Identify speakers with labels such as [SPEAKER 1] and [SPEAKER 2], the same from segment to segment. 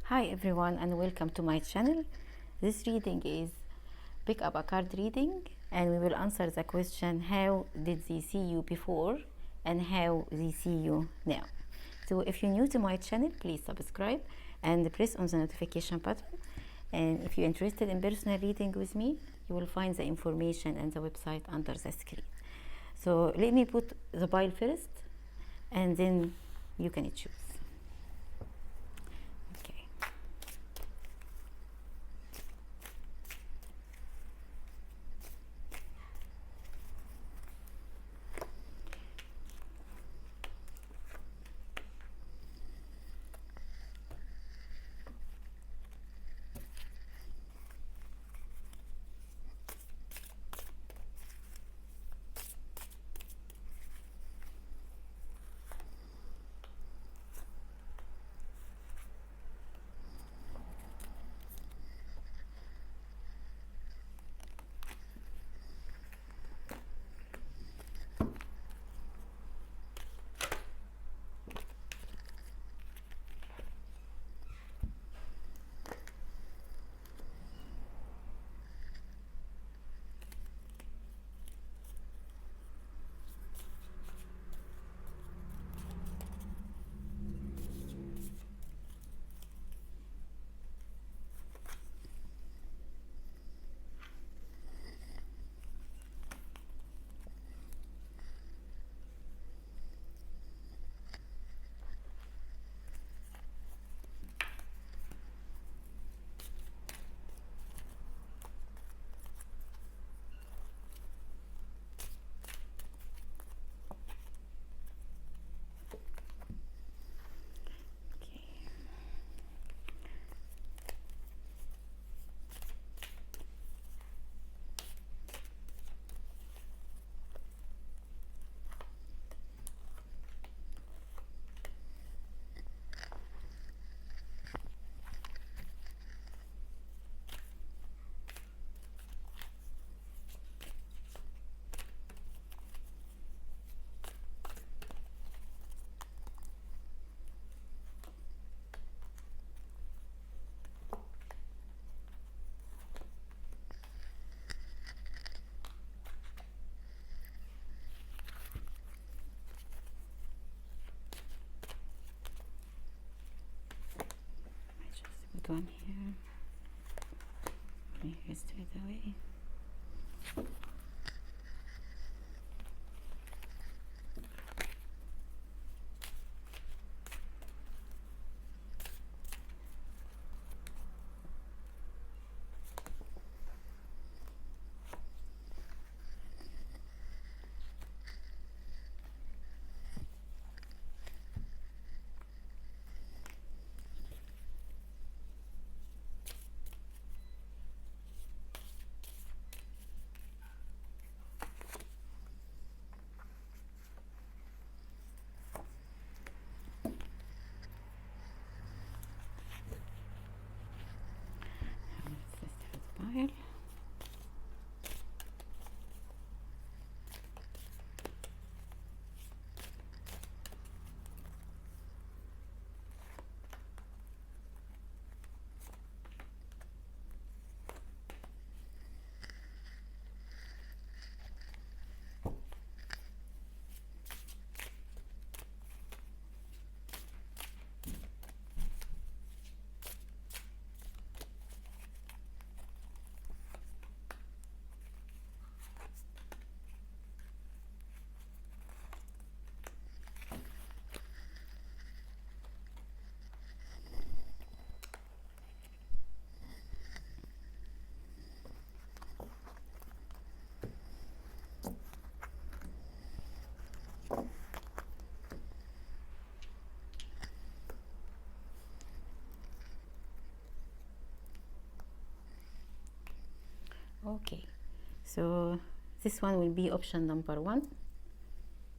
[SPEAKER 1] Hi everyone and welcome to my channel. This reading is pick up a card reading, and we will answer the question how did they see you before and how they see you now. So if you're new to my channel, please subscribe and press on the notification button. And if you're interested in personal reading with me, you will find the information and the website under the screen. So let me put the pile first and then you can choose. Okay. I just put one here. Bring it straight away. Let's just have the pile. Okay, so this one will be option number 1,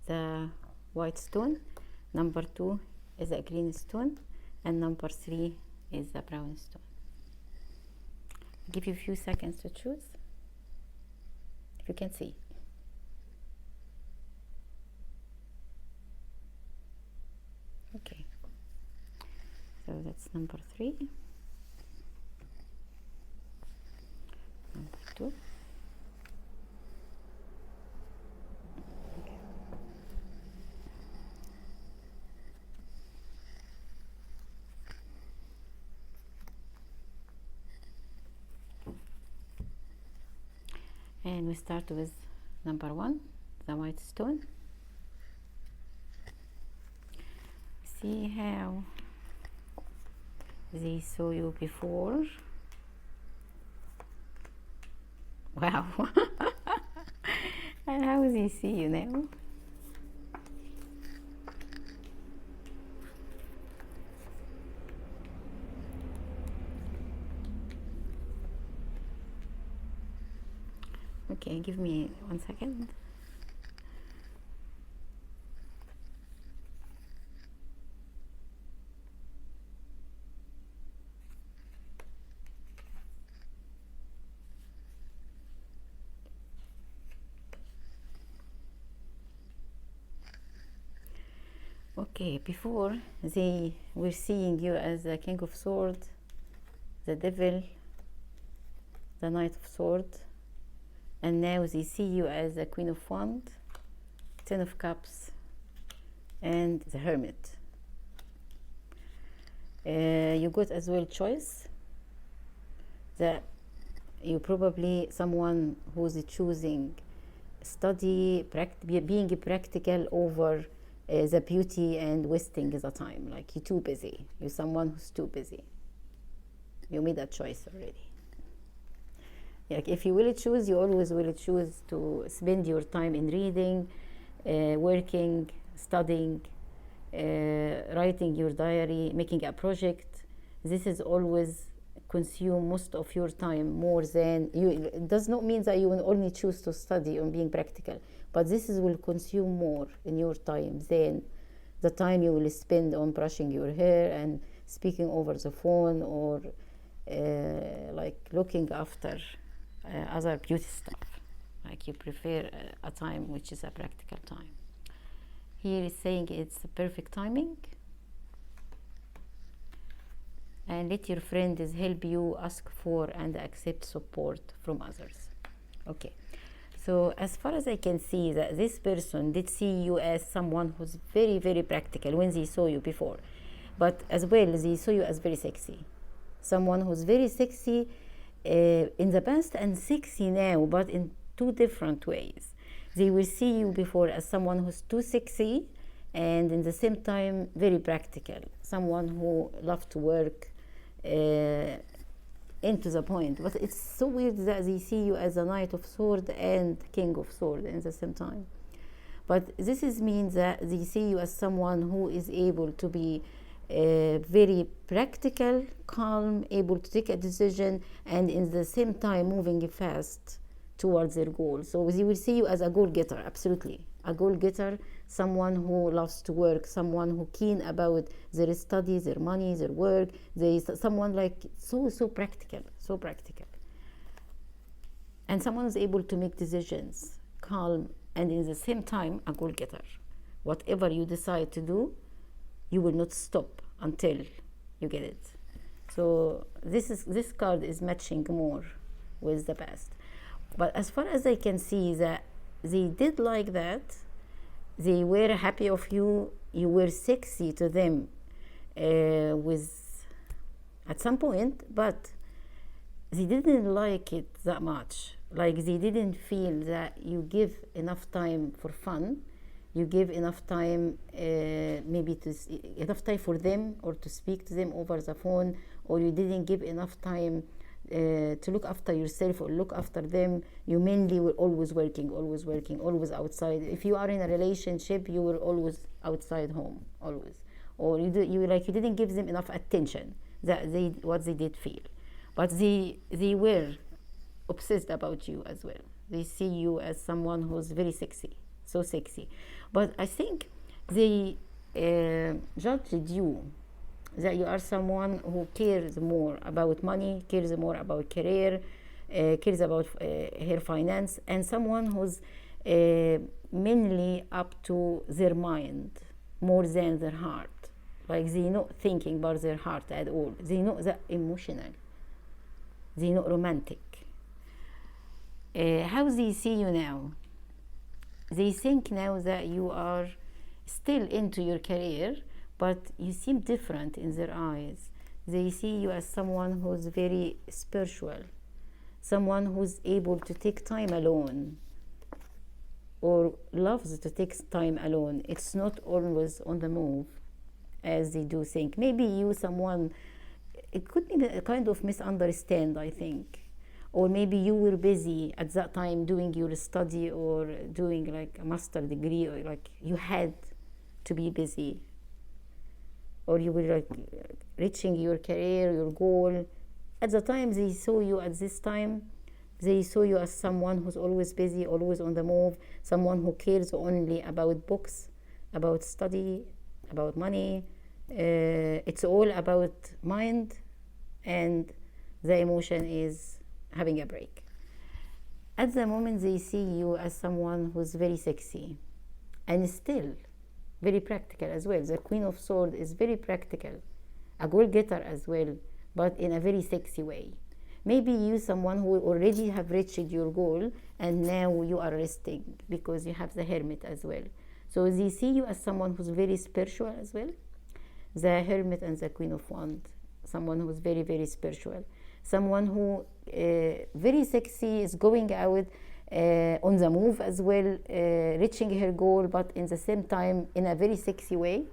[SPEAKER 1] the white stone. Number 2 is a green stone, and number 3 is the brown stone. I'll give you a few seconds to choose, if you can see. Okay, So that's number 3. Number 2. And we start with number 1, the white stone. See how they saw you before. Wow. And how they see you now. Okay, give me 1 second. Okay, before they were seeing you as the King of Swords, the Devil, the Knight of Swords, and now they see you as the Queen of Wands, 10 of Cups, and the Hermit. You got as well choice that you probably someone who's choosing study, being practical over the beauty and wasting the time. Like you're too busy. You're someone who's too busy. You made that choice already. Like if you will choose, you always will choose to spend your time in reading, working, studying, writing your diary, making a project. This is always consume most of your time more than you. It does not mean that you will only choose to study on being practical, but this is will consume more in your time than the time you will spend on brushing your hair and speaking over the phone or like looking after other beauty stuff. Like you prefer a time which is a practical time. Here is saying it's a perfect timing. And let your friends help you ask for and accept support from others. Okay, so as far as I can see, that this person did see you as someone who's very, very practical when they saw you before, but as well they saw you as very sexy, someone who's very sexy in the past and sexy now, but in 2 different ways. They will see you before as someone who's too sexy and in the same time very practical, someone who loves to work into the point. But it's so weird that they see you as a Knight of Swords and King of Swords in the same time. But this means that they see you as someone who is able to be very practical, calm, able to take a decision, and in the same time moving fast towards their goal. So they will see you as a goal-getter, absolutely. A goal-getter, someone who loves to work, someone who keen about their studies, their money, their work. Someone like so practical, so practical. And someone is able to make decisions, calm, and in the same time a goal-getter. Whatever you decide to do, you will not stop until you get it. So this card is matching more with the past. But as far as I can see, that they did like that. They were happy of you. You were sexy to them at some point, but they didn't like it that much. Like they didn't feel that you give enough time for fun. You give enough time, enough time for them, or to speak to them over the phone, or you didn't give enough time to look after yourself or look after them. You mainly were always working, always outside. If you are in a relationship, you were always outside home, always. Or you didn't give them enough attention that what they did feel. But they were obsessed about you as well. They see you as someone who's very sexy, so sexy. But I think they judged you that you are someone who cares more about money, cares more about career, cares about her finance, and someone who's mainly up to their mind more than their heart. Like they not thinking about their heart at all. They not that emotional. They not romantic. How they see you now? They think now that you are still into your career, but you seem different in their eyes. They see you as someone who's very spiritual, someone who's able to take time alone, or loves to take time alone. It's not always on the move as they do think. Maybe you someone, it could be a kind of misunderstand, I think. Or maybe you were busy at that time doing your study or doing like a master degree, or like you had to be busy. Or you were like reaching your career, your goal. At the time they saw you at this time, they saw you as someone who's always busy, always on the move, someone who cares only about books, about study, about money. It's all about mind, and the emotion is having a break. At the moment they see you as someone who's very sexy and still very practical as well. The Queen of Swords is very practical, a goal-getter as well, but in a very sexy way. Maybe you someone who already have reached your goal and now you are resting because you have the Hermit as well. So they see you as someone who's very spiritual as well. The Hermit and the Queen of Wands, someone who's very, very spiritual. Someone who very sexy, is going out on the move as well, reaching her goal, but in the same time in a very sexy way.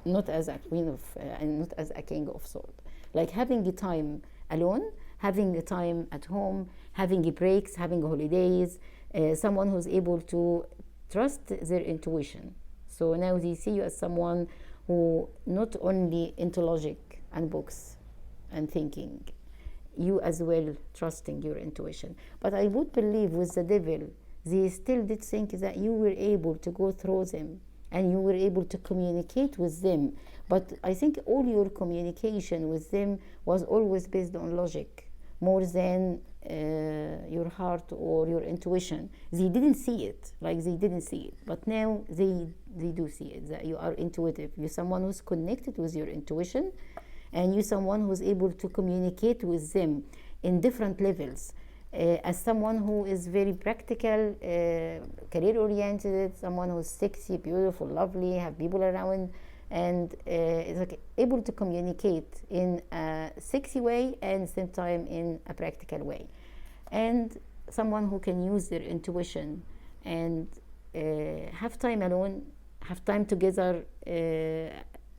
[SPEAKER 1] Not as a queen of, and not as a king of swords. Like having a time alone, having a time at home, having breaks, having holidays. Someone who's able to trust their intuition. So now they see you as someone who not only into logic and books and thinking, you as well trusting your intuition. But I would believe with the devil, they still did think that you were able to go through them and you were able to communicate with them. But I think all your communication with them was always based on logic more than your heart or your intuition. They didn't see it, like they didn't see it. But now they do see it, that you are intuitive. You're someone who's connected with your intuition, and you're someone who's able to communicate with them in different levels. As someone who is very practical, career-oriented, someone who's sexy, beautiful, lovely, have people around, and is like able to communicate in a sexy way and same time in a practical way. And someone who can use their intuition and have time alone, have time together,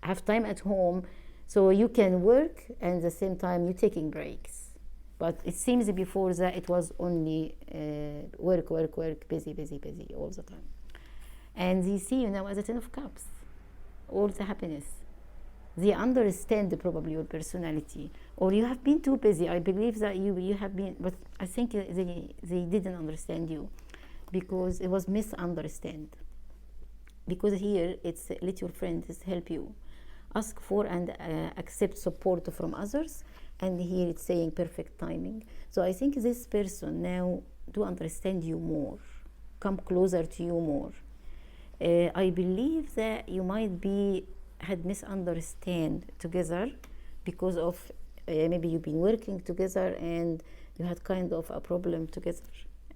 [SPEAKER 1] have time at home, so you can work and at the same time you're taking breaks. But it seems before that it was only work, busy all the time. And they see you now as a Ten of Cups, all the happiness. They understand probably your personality, or you have been too busy. I believe that you have been, but I think they didn't understand you because it was misunderstood. Because here it's let your friends help you. Ask for and accept support from others, and here it's saying perfect timing. So I think this person now do understand you more, come closer to you more. I believe that you might be had misunderstand together because of maybe you've been working together and you had kind of a problem together,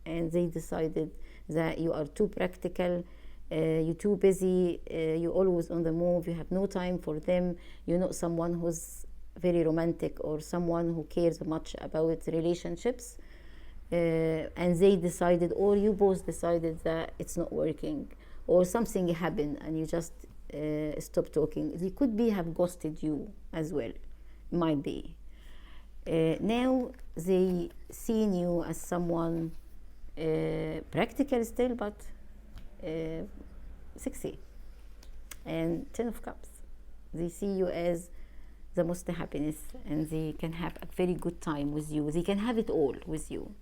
[SPEAKER 1] and they decided that you are too practical, you're too busy, you're always on the move, you have no time for them, you're not someone who's very romantic or someone who cares much about relationships, and they decided, or you both decided that it's not working, or something happened and you just stop talking. They could be have ghosted you as well, might be. Now they seen you as someone practical still, but sexy, and Ten of Cups. They see you as the most happiness, and they can have a very good time with you. They can have it all with you.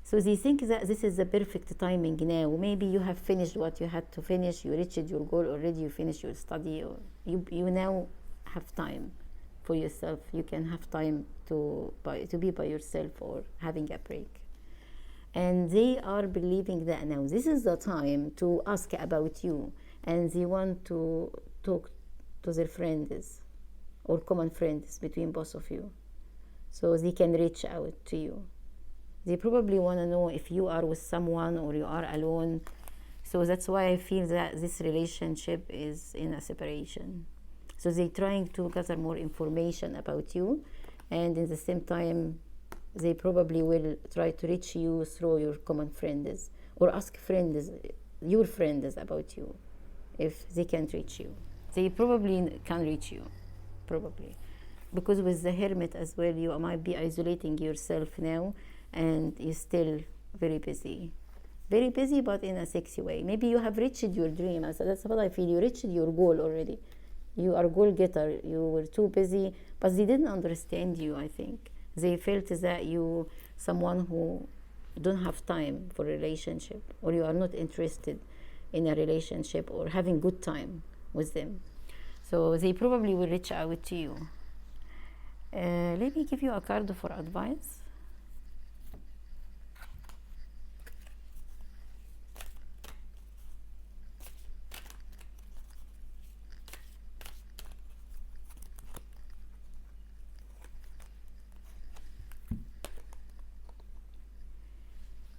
[SPEAKER 1] So they think that this is the perfect timing now. Maybe you have finished what you had to finish, you reached your goal already, you finished your study, or you now have time for yourself. You can have time to be by yourself or having a break. And they are believing that now this is the time to ask about you, and they want to talk to their friends or common friends between both of you, so they can reach out to you. They probably want to know if you are with someone or you are alone. So that's why I feel that this relationship is in a separation. So they're trying to gather more information about you, and in the same time they probably will try to reach you through your common friends, or ask friends, your friends, about you if they can't reach you. They probably can reach you, probably, because with the Hermit as well, you might be isolating yourself now, and you're still very busy, but in a sexy way. Maybe you have reached your dream. That's what I feel. You reached your goal already. You are a goal getter. You were too busy, but they didn't understand you. I think they felt that you someone who don't have time for a relationship, or you are not interested in a relationship or having good time with them. So they probably will reach out to you. Let me give you a card for advice.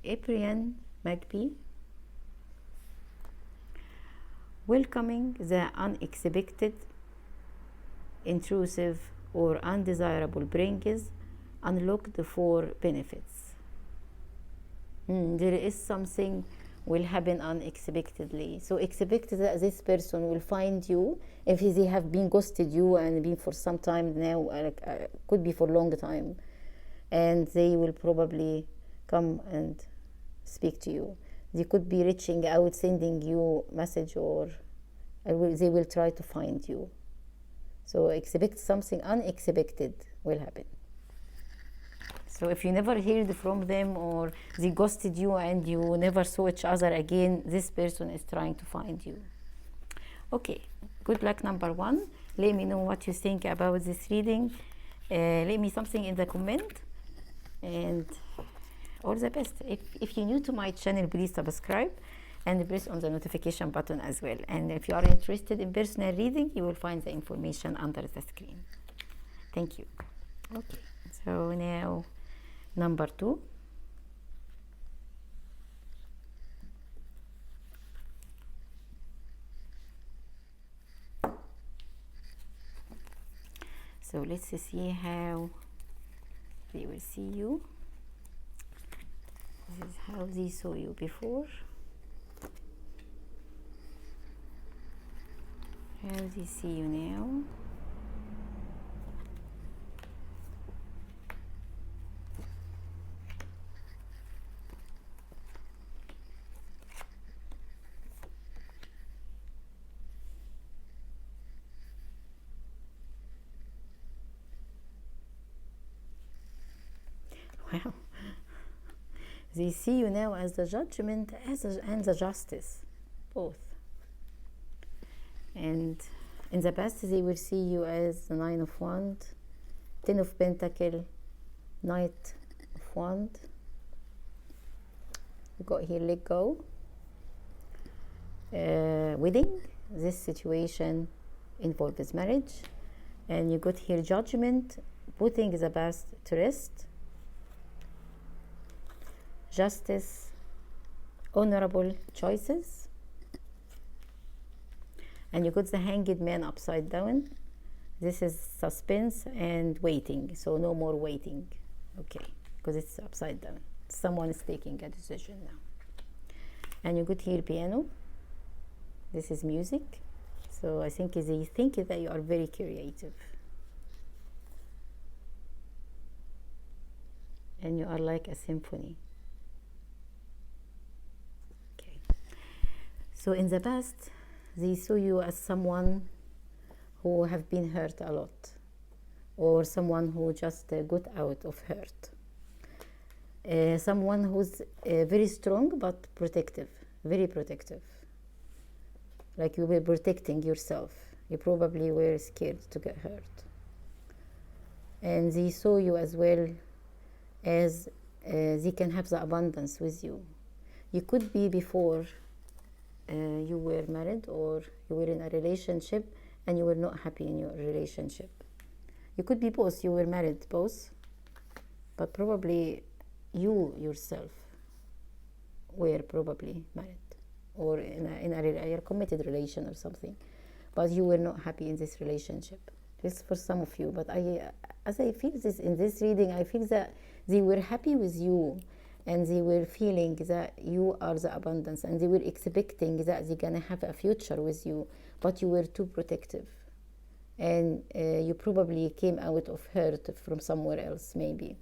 [SPEAKER 1] Aprian Magpie. Welcoming the unexpected, intrusive, or undesirable brings unlocked for benefits. There is something will happen unexpectedly. So expect that this person will find you if they have been ghosted you and been for some time now, could be for a long time, and they will probably come and speak to you. They could be reaching out, sending you message, or they will try to find you. So expect something unexpected will happen. So if you never heard from them, or they ghosted you and you never saw each other again, this person is trying to find you. Okay, good luck number 1. Let me know what you think about this reading. Let me something in the comment, and all the best. If you're new to my channel, please subscribe and press on the notification button as well. And if you are interested in personal reading, you will find the information under the screen. Thank you. Okay, so now number 2. So let's see how they will see you. This is how they saw you before. How they see you now. Wow. They see you now as the judgment and the justice, both. And in the past, they will see you as the 9 of Wands, 10 of Pentacle, Knight of Wands. You got here, let go. Wedding. This situation involves marriage. And you got here, Judgment, putting the past to rest. Justice, honorable choices. And you got the Hanged Man upside down. This is suspense and waiting, so no more waiting. Okay, because it's upside down. Someone is taking a decision now. And you got here, piano. This is music. So I think they think that you are very creative. And you are like a symphony. So in the past, they saw you as someone who have been hurt a lot, or someone who just got out of hurt. Someone who's very strong but protective, very protective. Like you were protecting yourself. You probably were scared to get hurt. And they saw you as well as they can have the abundance with you. You could be before you were married or you were in a relationship and you were not happy in your relationship. You could be both, you were married both, but probably you yourself were probably married or in a committed relation or something, but you were not happy in this relationship. This for some of you, but as I feel this in this reading, I feel that they were happy with you and they were feeling that you are the abundance and they were expecting that they're gonna have a future with you, but you were too protective and you probably came out of hurt from somewhere else maybe.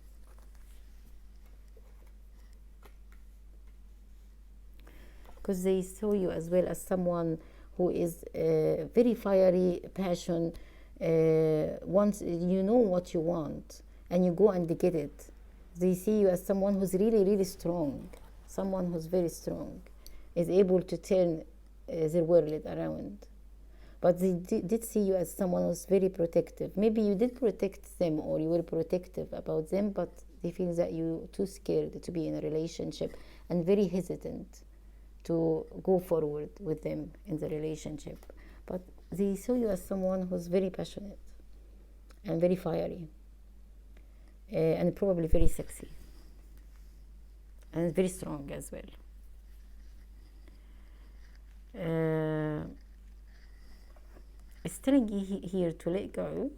[SPEAKER 1] Because they saw you as well as someone who is very fiery, passion, once you know what you want and you go and get it. They see you as someone who's really, really strong, someone who's very strong, is able to turn their world around. But they did see you as someone who's very protective. Maybe you did protect them or you were protective about them, but they feel that you're too scared to be in a relationship and very hesitant to go forward with them in the relationship. But they saw you as someone who's very passionate and very fiery and probably very sexy and very strong as well. It's telling you here to let go.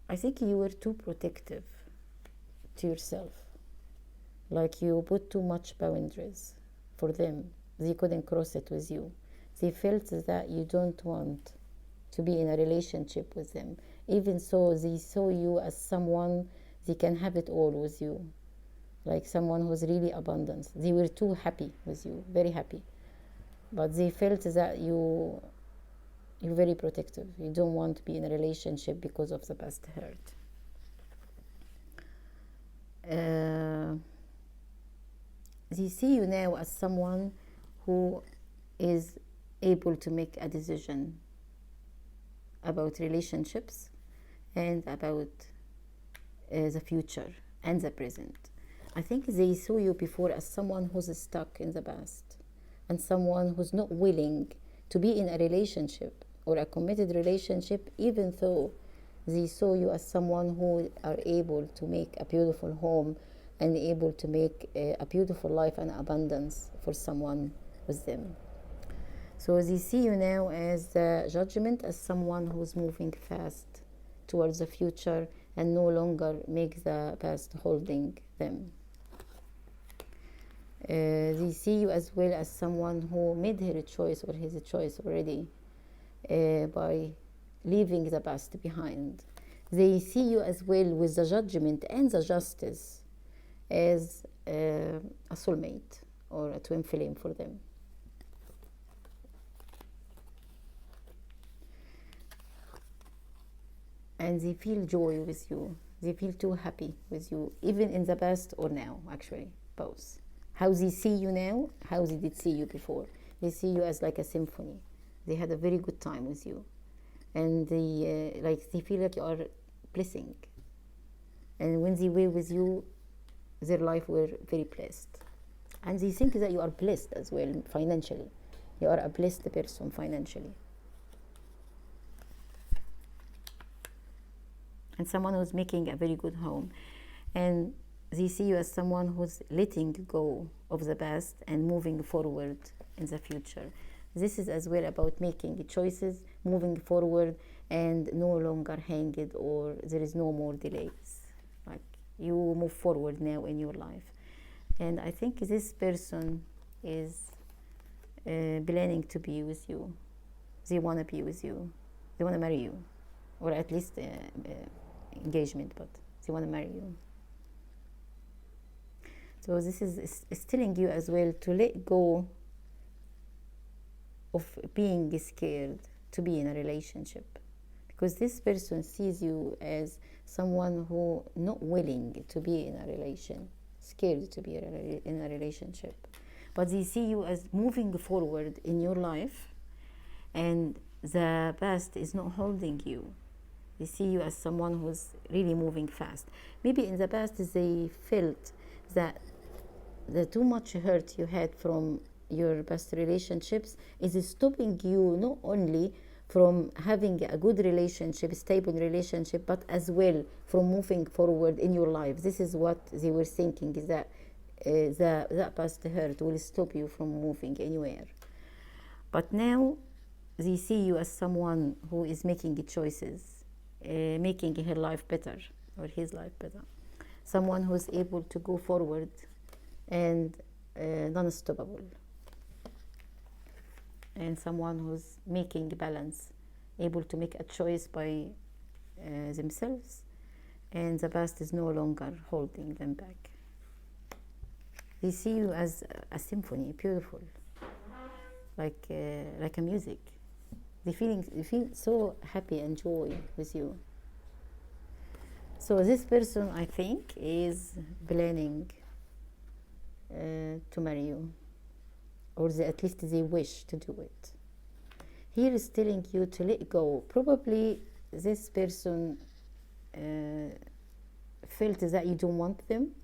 [SPEAKER 1] I think you were too protective to yourself. Like you put too much boundaries for them. They couldn't cross it with you. They felt that you don't want to be in a relationship with them. Even so, they saw you as someone they can have it all with you. Like someone who's really abundant. They were too happy with you, very happy. But they felt that you're very protective. You don't want to be in a relationship because of the past hurt. They see you now as someone who is able to make a decision about relationships and about the future and the present. I think they saw you before as someone who's stuck in the past and someone who's not willing to be in a relationship or a committed relationship, even though they saw you as someone who are able to make a beautiful home and able to make a beautiful life and abundance for someone with them. So they see you now as the judgment, as someone who's moving fast towards the future and no longer make the past holding them. They see you as well as someone who made her choice or his choice already by leaving the past behind. They see you as well with the judgment and the justice as a soulmate or a twin flame for them. And they feel joy with you. They feel too happy with you, even in the past or now, actually, both. How they see you now, how they did see you before. They see you as like a symphony. They had a very good time with you. And they feel like you are blessing. And when they were with you, their life were very blessed. And they think that you are blessed as well financially. You are a blessed person financially. And someone who's making a very good home. And they see you as someone who's letting go of the past and moving forward in the future. This is as well about making choices, moving forward, and no longer hanging or there is no more delays. Like you move forward now in your life. And I think this person is planning to be with you. They want to be with you. They want to marry you. Or at least engagement, but they want to marry you. So this is telling you as well to let go of being scared to be in a relationship, because this person sees you as someone who not willing to be in a relation, scared to be in a relationship, but they see you as moving forward in your life, and the past is not holding you. They see you as someone who's really moving fast. Maybe in the past they felt that the too much hurt you had from your past relationships is stopping you not only from having a good relationship, stable relationship, but as well from moving forward in your life. This is what they were thinking, is that that past hurt will stop you from moving anywhere. But now they see you as someone who is making choices, making her life better or his life better. Someone who is able to go forward and non-stoppable. And someone who's making balance, able to make a choice by themselves, and the past is no longer holding them back. They see you as a symphony, beautiful, like a music. They feel so happy and joy with you. So this person, I think, is planning to marry you, or at least they wish to do it. Here is telling you to let go. Probably this person felt that you don't want them.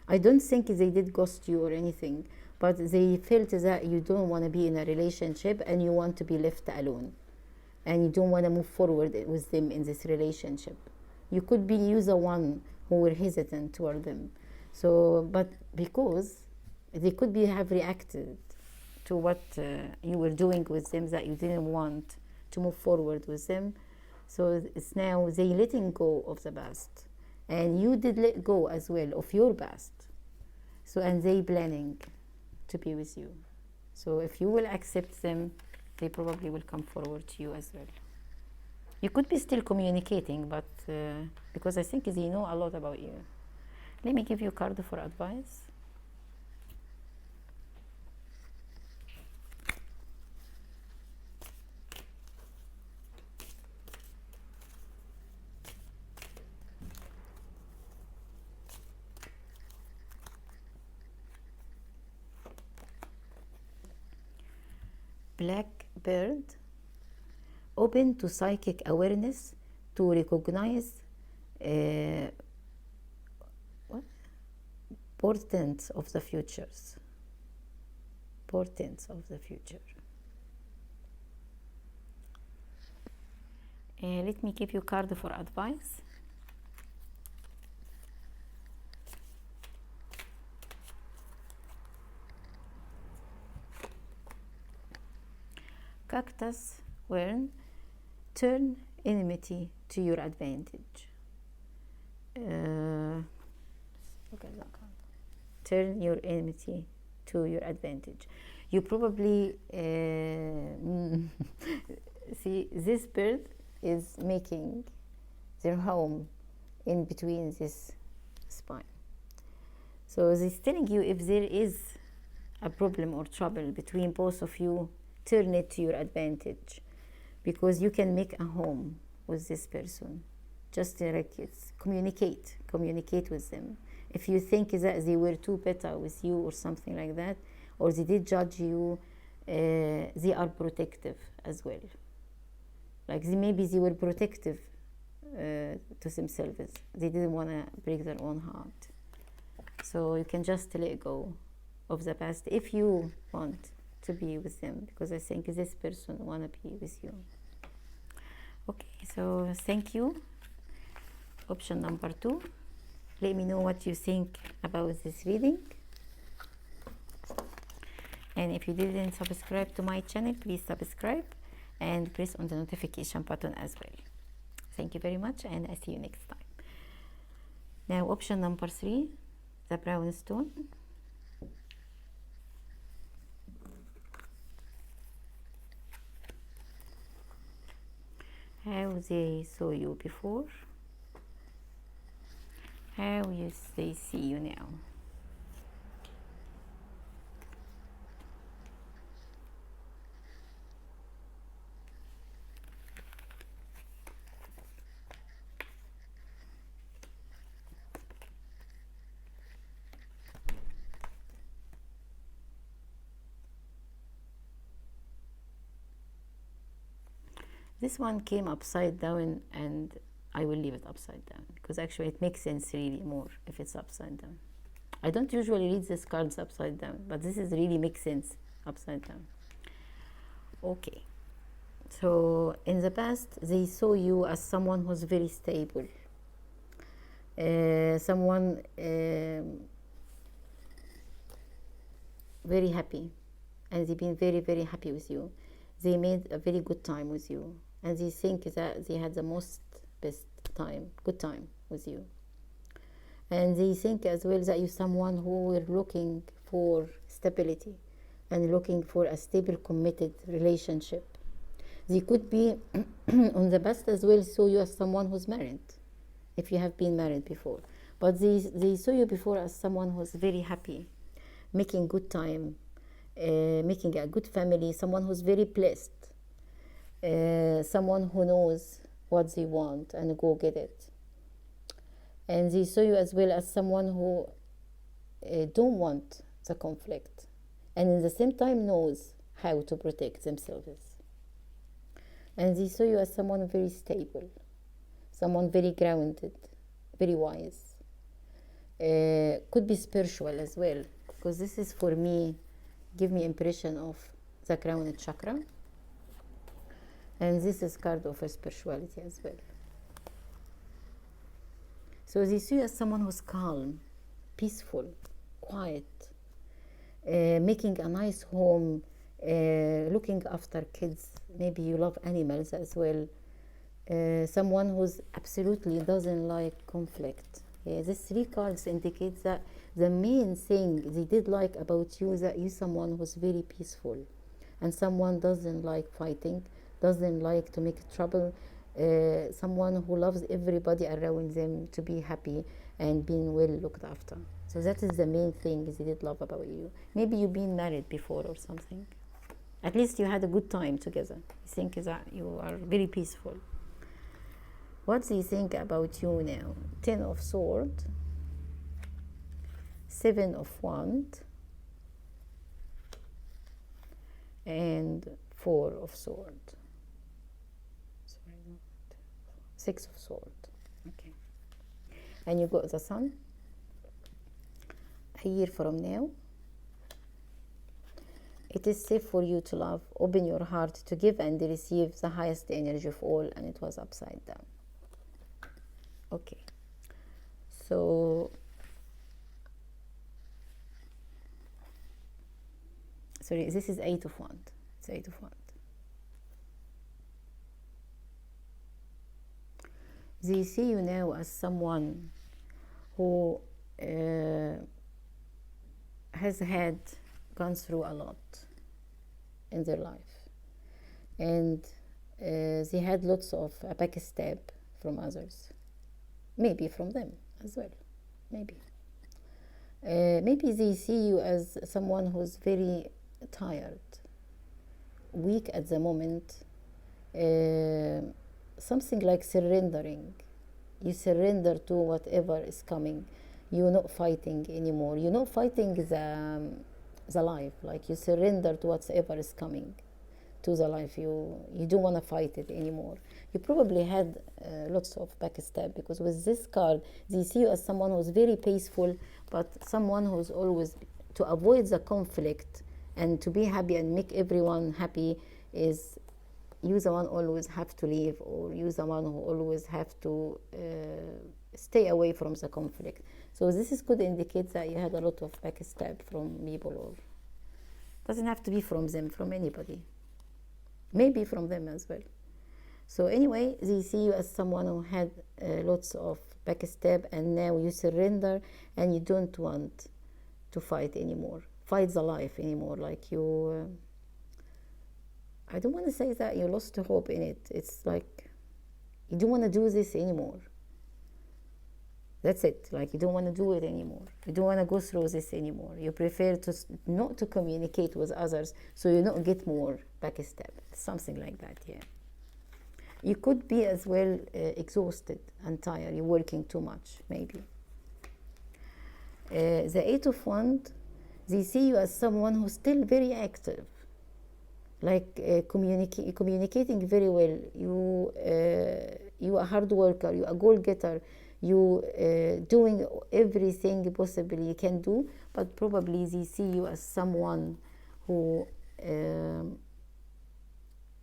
[SPEAKER 1] I don't think they did ghost you or anything, but they felt that you don't want to be in a relationship and you want to be left alone, and you don't want to move forward with them in this relationship. You could be you the one who were hesitant toward them. So, but because they could be have reacted to what you were doing with them, that you didn't want to move forward with them. So it's now they letting go of the past, and you did let go as well of your past. So, and they planning to be with you. So if you will accept them, they probably will come forward to you as well. You could be still communicating, but because I think they know a lot about you. Let me give you a card for advice. Blackbird, open to psychic awareness to recognize portents of the futures. Portents of the future. Let me give you a card for advice. Cactus Wern, turn enmity to your advantage. Turn your enmity to your advantage. You probably see this bird is making their home in between this spine. So it's telling you, if there is a problem or trouble between both of you, turn it to your advantage, because you can make a home with this person. Just like it's communicate with them. If you think that they were too better with you or something like that, or they did judge you, they are protective as well. Like maybe they were protective to themselves. They didn't want to break their own heart. So you can just let go of the past if you want to be with them, because I think this person want to be with you. Okay, so thank you. Option number 2. Let me know what you think about this reading. And if you didn't subscribe to my channel, please subscribe and press on the notification button as well. Thank you very much, and I'll see you next time. Now, option number 3, the brown stone. How they saw you before, how they see you now. This one came upside down, and I will leave it upside down because actually it makes sense really more if it's upside down. I don't usually read these cards upside down, but this is really makes sense upside down. Okay. So in the past, they saw you as someone who's very stable, someone very happy, and they've been very, very happy with you. They made a very good time with you, and they think that they had the most best time, good time with you. And they think as well that you're someone who were looking for stability and looking for a stable, committed relationship. They could be on the past as well saw you as someone who's married, if you have been married before. But they saw you before as someone who's very happy, making good time, making a good family, someone who's very blessed, someone who knows what they want and go get it. And they saw you as well as someone who don't want the conflict, and in the same time knows how to protect themselves. And they saw you as someone very stable, someone very grounded, very wise. Could be spiritual as well, because this is for me, give me impression of the crown chakra. And this is card of a spirituality as well. So they see you as someone who's calm, peaceful, quiet, making a nice home, looking after kids. Maybe you love animals as well. Someone who's absolutely doesn't like conflict. These three cards indicate that the main thing they did like about you is that you're someone who's very peaceful, and someone doesn't like fighting, doesn't like to make trouble, someone who loves everybody around them to be happy and being well looked after. So that is the main thing they did love about you. Maybe you've been married before or something. At least you had a good time together. I think that you are very peaceful. What do you think about you now? 10 of Swords, 7 of Wands, and 4 of Swords. 6 of Swords. Okay. And you got the Sun. A year from now, it is safe for you to love. Open your heart to give and receive the highest energy of all, and it was upside down. Okay. So, sorry, this is 8 of Wands. It's 8 of Wands. They see you now as someone who has gone through a lot in their life, and they had lots of backstab from others, maybe from them as well, maybe they see you as someone who's very tired, weak at the moment, something like surrendering. You surrender to whatever is coming. You're not fighting anymore. You're not fighting the life. Like you surrender to whatever is coming to the life. You don't want to fight it anymore. You probably had lots of backstab, because with this card they see you as someone who's very peaceful, but someone who's always, to avoid the conflict and to be happy and make everyone happy, is you the one always have to leave, or you the one who always have to stay away from the conflict. So this could indicate that you had a lot of backstab from people, or doesn't have to be from them, from anybody, maybe from them as well. So anyway, they see you as someone who had lots of backstab, and now you surrender and you don't want to fight anymore, fight the life anymore. Like you I don't want to say that you lost hope in it. It's like you don't want to do this anymore. That's it. Like you don't want to do it anymore. You don't want to go through this anymore. You prefer to not to communicate with others, so you don't get more backstab. Something like that, yeah. You could be as well exhausted and tired. You're working too much, maybe. The 8 of Wands, they see you as someone who's still very active, like communicating very well. You are a hard worker, you are a goal getter, you doing everything possible you can do, but probably they see you as someone who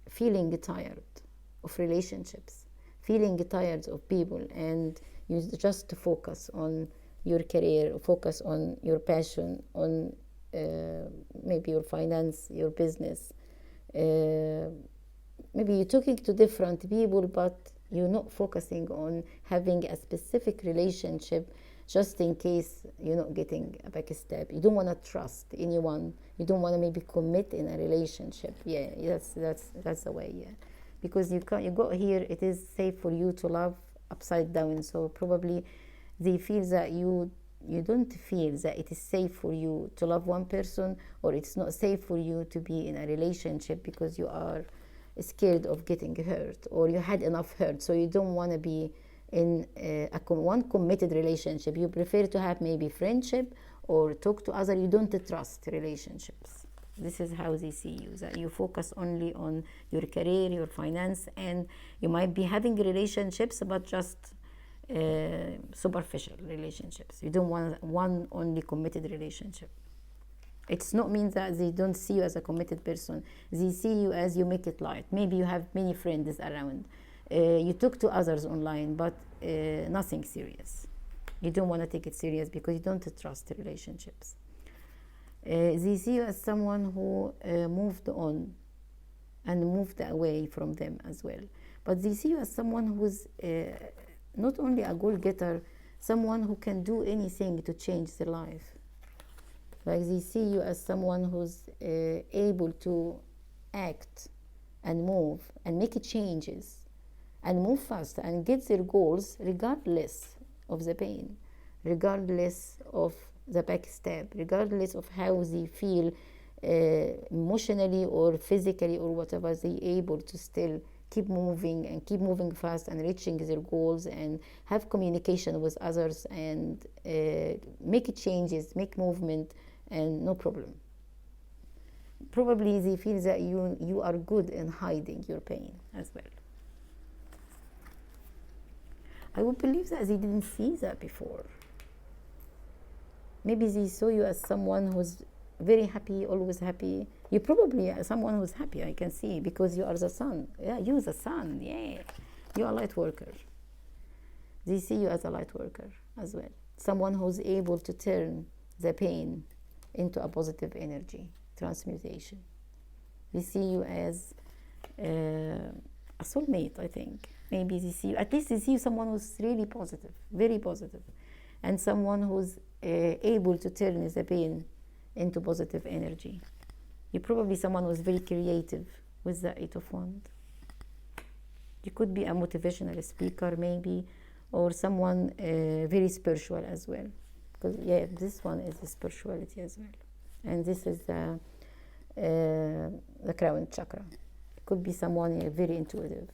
[SPEAKER 1] feeling tired of relationships, feeling tired of people, and you just focus on your career, focus on your passion, on maybe your finance, your business. Maybe you're talking to different people, but you're not focusing on having a specific relationship just in case you're not getting a backstab. You don't want to trust anyone. You don't want to maybe commit in a relationship. Yeah, that's the way. Yeah, because you got here. It is safe for you to love upside down. So probably they feel that you don't feel that it is safe for you to love one person, or it's not safe for you to be in a relationship because you are scared of getting hurt, or you had enough hurt, so you don't want to be in one committed relationship. You prefer to have maybe friendship or talk to other. You don't trust relationships. This is how they see you, that you focus only on your career, your finance, and you might be having relationships, but just superficial relationships. You don't want one only committed relationship. It's not mean that they don't see you as a committed person. They see you as you make it light. Maybe you have many friends around. You talk to others online, but nothing serious. You don't want to take it serious because you don't trust the relationships. They see you as someone who moved on and moved away from them as well. But they see you as someone who's not only a goal-getter, someone who can do anything to change their life. Like they see you as someone who's able to act and move and make changes and move fast and get their goals regardless of the pain, regardless of the backstab, regardless of how they feel emotionally or physically or whatever. They able to still keep moving and keep moving fast and reaching their goals and have communication with others and make changes, make movement, and no problem. Probably they feel that you are good in hiding your pain as well. I would believe that they didn't see that before. Maybe they saw you as someone who's very happy, always happy. You probably are someone who's happy, I can see, because you are the sun. Yeah, you're the sun, yeah. You are a light worker. They see you as a light worker as well. Someone who's able to turn the pain into a positive energy, transmutation. They see you as a soulmate, I think. Maybe they see you, at least they see you someone who's really positive, very positive, and someone who's able to turn the pain into positive energy. You're probably someone who's very creative with the 8 of Wands. You could be a motivational speaker maybe, or someone very spiritual as well. Because yeah, this one is the spirituality as well. And this is the crown chakra. It could be someone very intuitive.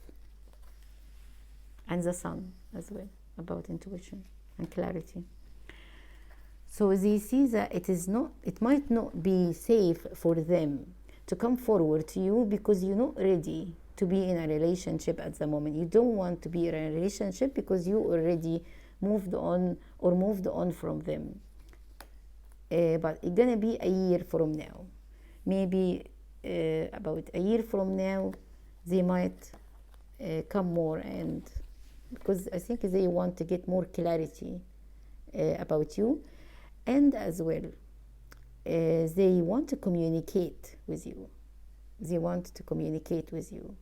[SPEAKER 1] And the sun as well, about intuition and clarity. So they see that it might not be safe for them to come forward to you because you're not ready to be in a relationship at the moment. You don't want to be in a relationship because you already moved on from them. But it's gonna be a year from now. Maybe about a year from now, they might come more, and because I think they want to get more clarity about you, and as well they want to communicate with you. They want to communicate with you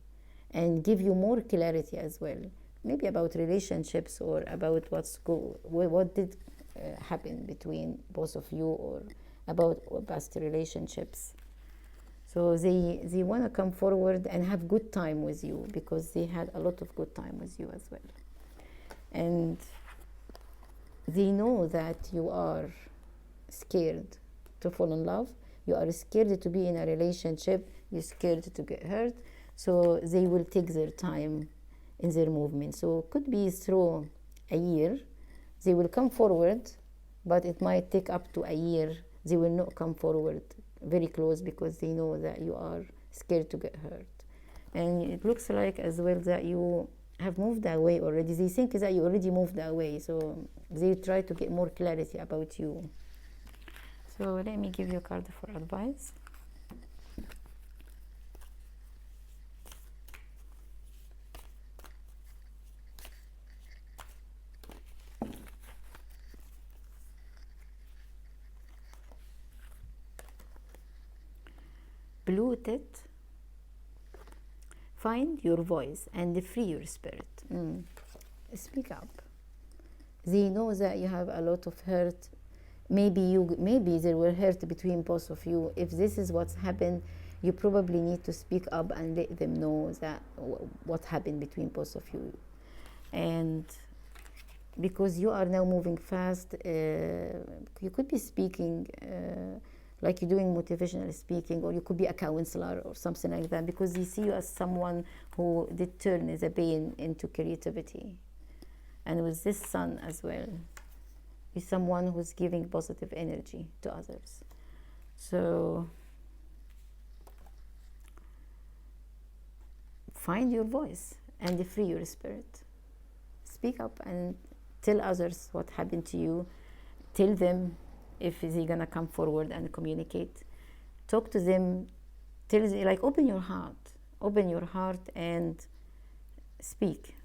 [SPEAKER 1] and give you more clarity as well, maybe about relationships or about what did happen between both of you, or about past relationships. So they want to come forward and have good time with you because they had a lot of good time with you as well. And they know that you are scared to fall in love, you are scared to be in a relationship, you're scared to get hurt, so they will take their time in their movement. So it could be through a year they will come forward, but it might take up to a year. They will not come forward very close because they know that you are scared to get hurt. And it looks like as well that you have moved away already. They think that you already moved away, so they try to get more clarity about you. So let me give you a card for advice. Polluted. Find your voice and free your spirit. Speak up. They know that you have a lot of hurt. Maybe there were hurt between both of you. If this is what's happened, you probably need to speak up and let them know that what happened between both of you. And because you are now moving fast, you could be speaking like you're doing motivational speaking, or you could be a counselor or something like that, because they see you as someone who did turn the pain into creativity. And with this Sun as well, is someone who's giving positive energy to others. So find your voice and free your spirit. Speak up and tell others what happened to you. Tell them if they're gonna come forward and communicate. Talk to them. Tell them, like, open your heart and speak.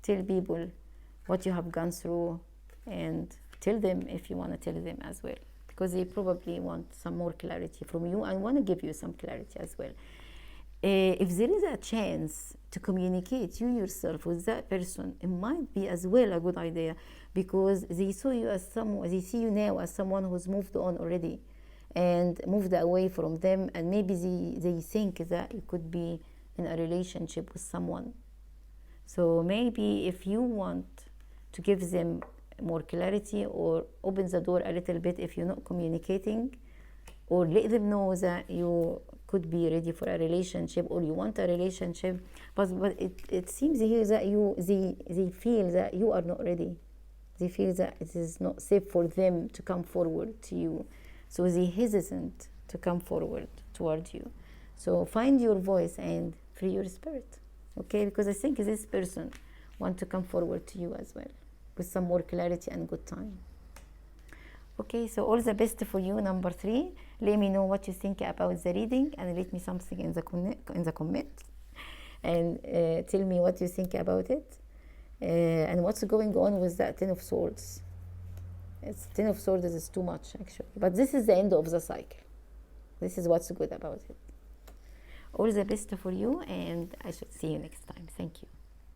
[SPEAKER 1] Tell people what you have gone through, and tell them if you want to tell them as well, because they probably want some more clarity from you and want to give you some clarity as well. If there is a chance to communicate you yourself with that person, it might be as well a good idea, because they see you now as someone who's moved on already and moved away from them, and maybe they think that you could be in a relationship with someone. So maybe if you want to give them more clarity, or open the door a little bit if you're not communicating, or let them know that you could be ready for a relationship, or you want a relationship, but it seems here that they feel that you are not ready. They feel that it is not safe for them to come forward to you, so they hesitant to come forward toward you. So find your voice and free your spirit, okay? Because I think this person want to come forward to you as well with some more clarity and good time. Okay, so all the best for you, number 3. Let me know what you think about the reading, and let me something in the comment, and tell me what you think about it, and what's going on with that 10 of Swords. It's 10 of Swords is too much actually, but this is the end of the cycle. This is what's good about it. All the best for you, and I should see you next time. Thank you.